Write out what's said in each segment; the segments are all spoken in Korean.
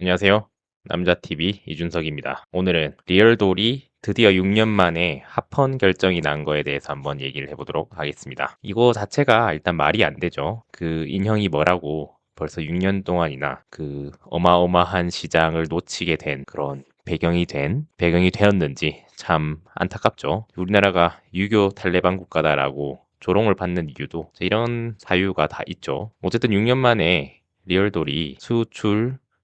안녕하세요. 남자TV 이준석입니다. 오늘은 리얼돌이 드디어 6년 만에 합헌 결정이 난 거에 대해서 한번 얘기를 해보도록 하겠습니다. 이거 자체가 일단 말이 안 되죠. 그 인형이 뭐라고 벌써 6년 동안이나 그 어마어마한 시장을 놓치게 된 그런 배경이 되었는지 참 안타깝죠. 우리나라가 유교 탈레반 국가다라고 조롱을 받는 이유도 이런 사유가 다 있죠. 어쨌든 6년 만에 리얼돌이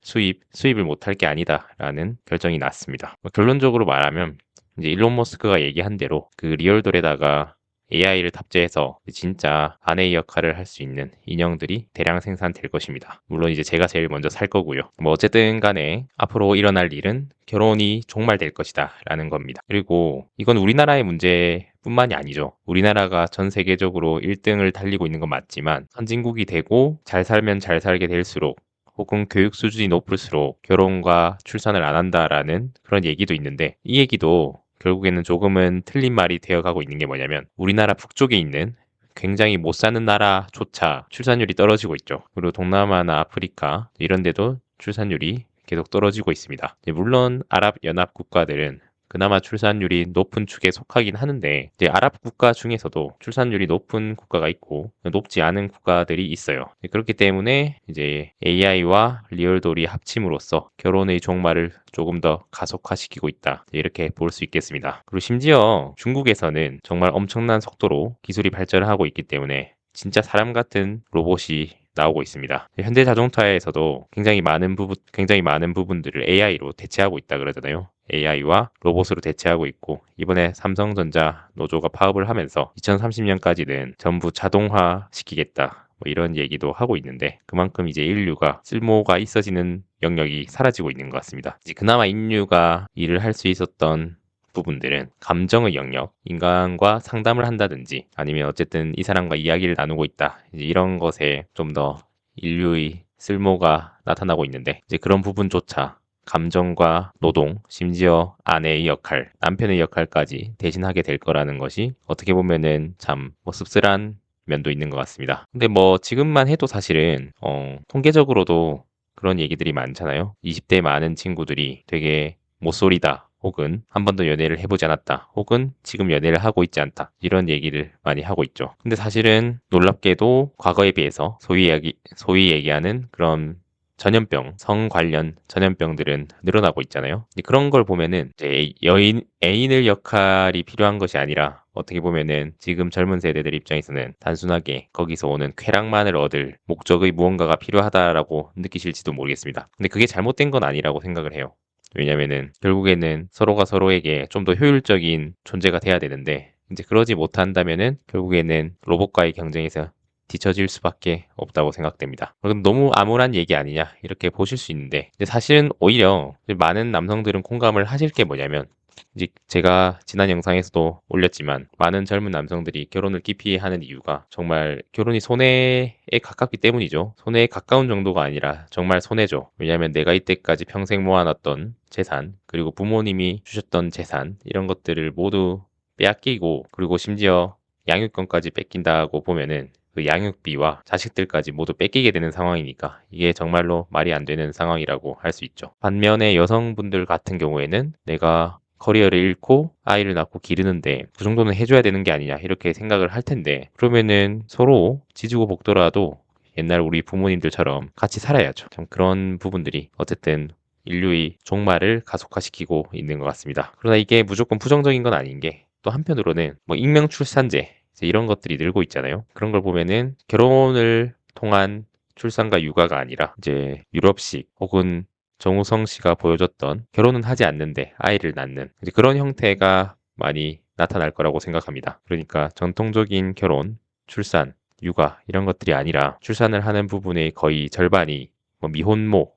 수입을 못할 게 아니다라는 결정이 났습니다. 결론적으로 말하면 이제 일론 머스크가 얘기한 대로 그 리얼돌에다가 AI를 탑재해서 진짜 아내의 역할을 할 수 있는 인형들이 대량 생산될 것입니다. 물론 이제 제가 제일 먼저 살 거고요. 뭐 어쨌든 간에 앞으로 일어날 일은 결혼이 종말될 것이다 라는 겁니다. 그리고 이건 우리나라의 문제뿐만이 아니죠. 우리나라가 전 세계적으로 1등을 달리고 있는 건 맞지만 선진국이 되고 잘 살면 잘 살게 될수록 혹은 교육 수준이 높을수록 결혼과 출산을 안 한다라는 그런 얘기도 있는데 이 얘기도 결국에는 조금은 틀린 말이 되어가고 있는 게 뭐냐면 우리나라 북쪽에 있는 굉장히 못 사는 나라조차 출산율이 떨어지고 있죠. 그리고 동남아나 아프리카 이런 데도 출산율이 계속 떨어지고 있습니다. 물론 아랍연합 국가들은 그나마 출산율이 높은 축에 속하긴 하는데 이제 아랍 국가 중에서도 출산율이 높은 국가가 있고 높지 않은 국가들이 있어요. 그렇기 때문에 이제 AI와 리얼돌이 합침으로써 결혼의 종말을 조금 더 가속화시키고 있다. 이렇게 볼 수 있겠습니다. 그리고 심지어 중국에서는 정말 엄청난 속도로 기술이 발전하고 있기 때문에 진짜 사람 같은 로봇이 나오고 있습니다. 현대 자동차에서도 굉장히 많은 부분들을 AI로 대체하고 있다 그러잖아요. AI와 로봇으로 대체하고 있고 이번에 삼성전자 노조가 파업을 하면서 2030년까지는 전부 자동화 시키겠다. 뭐 이런 얘기도 하고 있는데 그만큼 이제 인류가 쓸모가 있어지는 영역이 사라지고 있는 것 같습니다. 이제 그나마 인류가 일을 할 수 있었던 부분들은 감정의 영역, 인간과 상담을 한다든지 아니면 어쨌든 이 사람과 이야기를 나누고 있다. 이제 이런 것에 좀 더 인류의 쓸모가 나타나고 있는데 이제 그런 부분조차 감정과 노동, 심지어 아내의 역할, 남편의 역할까지 대신하게 될 거라는 것이 어떻게 보면은 참 씁쓸한 면도 있는 것 같습니다. 근데 뭐 지금만 해도 사실은 통계적으로도 그런 얘기들이 많잖아요. 20대 많은 친구들이 되게 모쏠이다. 혹은 한 번도 연애를 해보지 않았다. 혹은 지금 연애를 하고 있지 않다. 이런 얘기를 많이 하고 있죠. 근데 사실은 놀랍게도 과거에 비해서 소위 얘기하는 그런 성 관련 전염병들은 늘어나고 있잖아요. 그런 걸 보면은 이제 애인의 역할이 필요한 것이 아니라 어떻게 보면은 지금 젊은 세대들 입장에서는 단순하게 거기서 오는 쾌락만을 얻을 목적의 무언가가 필요하다라고 느끼실지도 모르겠습니다. 근데 그게 잘못된 건 아니라고 생각을 해요. 왜냐면은 결국에는 서로가 서로에게 좀 더 효율적인 존재가 돼야 되는데 이제 그러지 못한다면은 결국에는 로봇과의 경쟁에서 뒤처질 수밖에 없다고 생각됩니다. 그럼 너무 암울한 얘기 아니냐 이렇게 보실 수 있는데 사실은 오히려 많은 남성들은 공감을 하실 게 뭐냐면 이제 제가 지난 영상에서도 올렸지만 많은 젊은 남성들이 결혼을 기피하는 이유가 정말 결혼이 손해에 가깝기 때문이죠. 손해에 가까운 정도가 아니라 정말 손해죠. 왜냐하면 내가 이때까지 평생 모아놨던 재산 그리고 부모님이 주셨던 재산 이런 것들을 모두 빼앗기고 그리고 심지어 양육권까지 뺏긴다고 보면은 그 양육비와 자식들까지 모두 뺏기게 되는 상황이니까 이게 정말로 말이 안 되는 상황이라고 할 수 있죠. 반면에 여성분들 같은 경우에는 내가 커리어를 잃고 아이를 낳고 기르는데 그 정도는 해줘야 되는 게 아니냐 이렇게 생각을 할 텐데 그러면은 서로 지지고 볶더라도 옛날 우리 부모님들처럼 같이 살아야죠. 좀 그런 부분들이 어쨌든 인류의 종말을 가속화시키고 있는 것 같습니다. 그러나 이게 무조건 부정적인 건 아닌 게 또 한편으로는 뭐 익명출산제 이제 이런 것들이 늘고 있잖아요. 그런 걸 보면은 결혼을 통한 출산과 육아가 아니라 이제 유럽식 혹은 정우성 씨가 보여줬던 결혼은 하지 않는데 아이를 낳는 이제 그런 형태가 많이 나타날 거라고 생각합니다. 그러니까 전통적인 결혼, 출산, 육아 이런 것들이 아니라 출산을 하는 부분의 거의 절반이 뭐 미혼모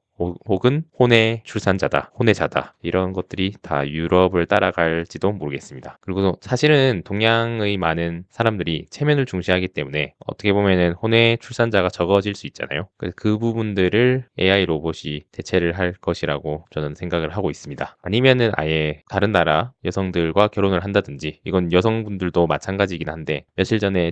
혹은 혼외자다 이런 것들이 다 유럽을 따라갈지도 모르겠습니다. 그리고 사실은 동양의 많은 사람들이 체면을 중시하기 때문에 어떻게 보면은 혼외 출산자가 적어질 수 있잖아요. 그래서 그 부분들을 AI 로봇이 대체를 할 것이라고 저는 생각을 하고 있습니다. 아니면은 아예 다른 나라 여성들과 결혼을 한다든지 이건 여성분들도 마찬가지이긴 한데 며칠 전에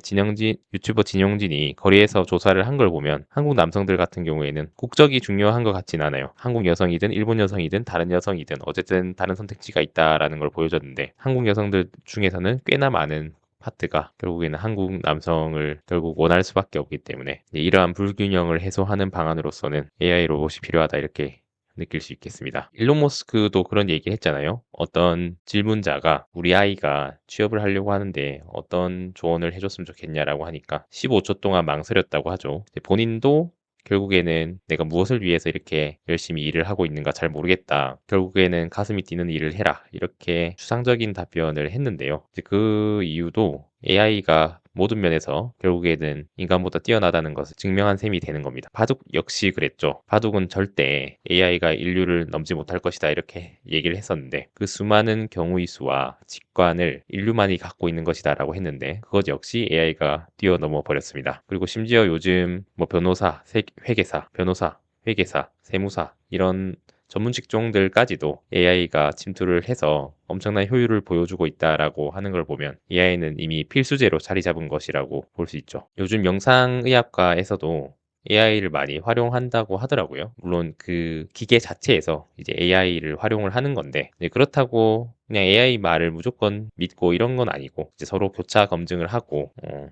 유튜버 진용진이 거리에서 조사를 한 걸 보면 한국 남성들 같은 경우에는 국적이 중요한 것 같지는 그렇진 않아요. 한국 여성이든 일본 여성이든 다른 여성이든 어쨌든 다른 선택지가 있다라는 걸 보여줬는데 한국 여성들 중에서는 꽤나 많은 파트가 결국에는 한국 남성을 결국 원할 수밖에 없기 때문에 이러한 불균형을 해소하는 방안으로서는 AI 로봇이 필요하다 이렇게 느낄 수 있겠습니다. 일론 머스크도 그런 얘기 했잖아요. 어떤 질문자가 우리 아이가 취업을 하려고 하는데 어떤 조언을 해줬으면 좋겠냐라고 하니까 15초 동안 망설였다고 하죠. 본인도 결국에는 내가 무엇을 위해서 이렇게 열심히 일을 하고 있는가 잘 모르겠다. 결국에는 가슴이 뛰는 일을 해라. 이렇게 추상적인 답변을 했는데요. 이제 그 이유도 AI가 모든 면에서 결국에는 인간보다 뛰어나다는 것을 증명한 셈이 되는 겁니다. 바둑 역시 그랬죠. 바둑은 절대 AI가 인류를 넘지 못할 것이다 이렇게 얘기를 했었는데 그 수많은 경우의 수와 직관을 인류만이 갖고 있는 것이다 라고 했는데 그것 역시 AI가 뛰어넘어 버렸습니다. 그리고 심지어 요즘 뭐 변호사, 회계사, 세무사 이런 전문 직종들까지도 AI가 침투를 해서 엄청난 효율을 보여주고 있다라고 하는 걸 보면 AI는 이미 필수제로 자리 잡은 것이라고 볼 수 있죠. 요즘 영상의학과에서도 AI를 많이 활용한다고 하더라고요. 물론 그 기계 자체에서 이제 AI를 활용을 하는 건데 그렇다고 그냥 AI 말을 무조건 믿고 이런 건 아니고 이제 서로 교차 검증을 하고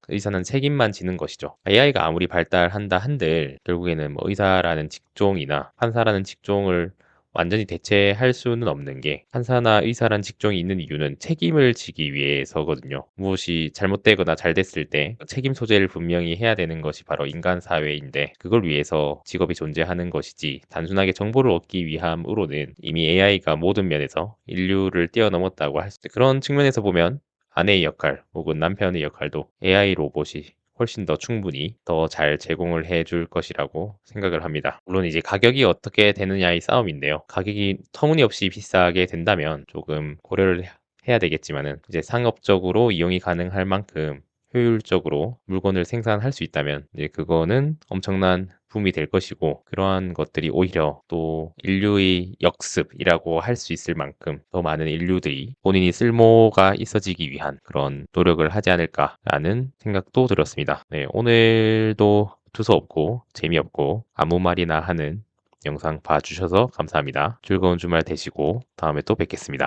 의사는 책임만 지는 것이죠. AI가 아무리 발달한다 한들 결국에는 뭐 의사라는 직종이나 판사라는 직종을 완전히 대체할 수는 없는 게 판사나 의사란 직종이 있는 이유는 책임을 지기 위해서거든요. 무엇이 잘못되거나 잘 됐을 때 책임 소재를 분명히 해야 되는 것이 바로 인간 사회인데 그걸 위해서 직업이 존재하는 것이지 단순하게 정보를 얻기 위함으로는 이미 AI가 모든 면에서 인류를 뛰어넘었다고 할 수 있어요. 그런 측면에서 보면 아내의 역할 혹은 남편의 역할도 AI 로봇이 훨씬 더 충분히 더 잘 제공을 해줄 것이라고 생각을 합니다. 물론 이제 가격이 어떻게 되느냐의 싸움인데요. 가격이 터무니없이 비싸게 된다면 조금 고려를 해야 되겠지만은 이제 상업적으로 이용이 가능할 만큼 효율적으로 물건을 생산할 수 있다면 이제 그거는 엄청난 붐이 될 것이고 그러한 것들이 오히려 또 인류의 역습이라고 할 수 있을 만큼 더 많은 인류들이 본인이 쓸모가 있어지기 위한 그런 노력을 하지 않을까라는 생각도 들었습니다. 네, 오늘도 두서없고 재미없고 아무 말이나 하는 영상 봐주셔서 감사합니다. 즐거운 주말 되시고 다음에 또 뵙겠습니다.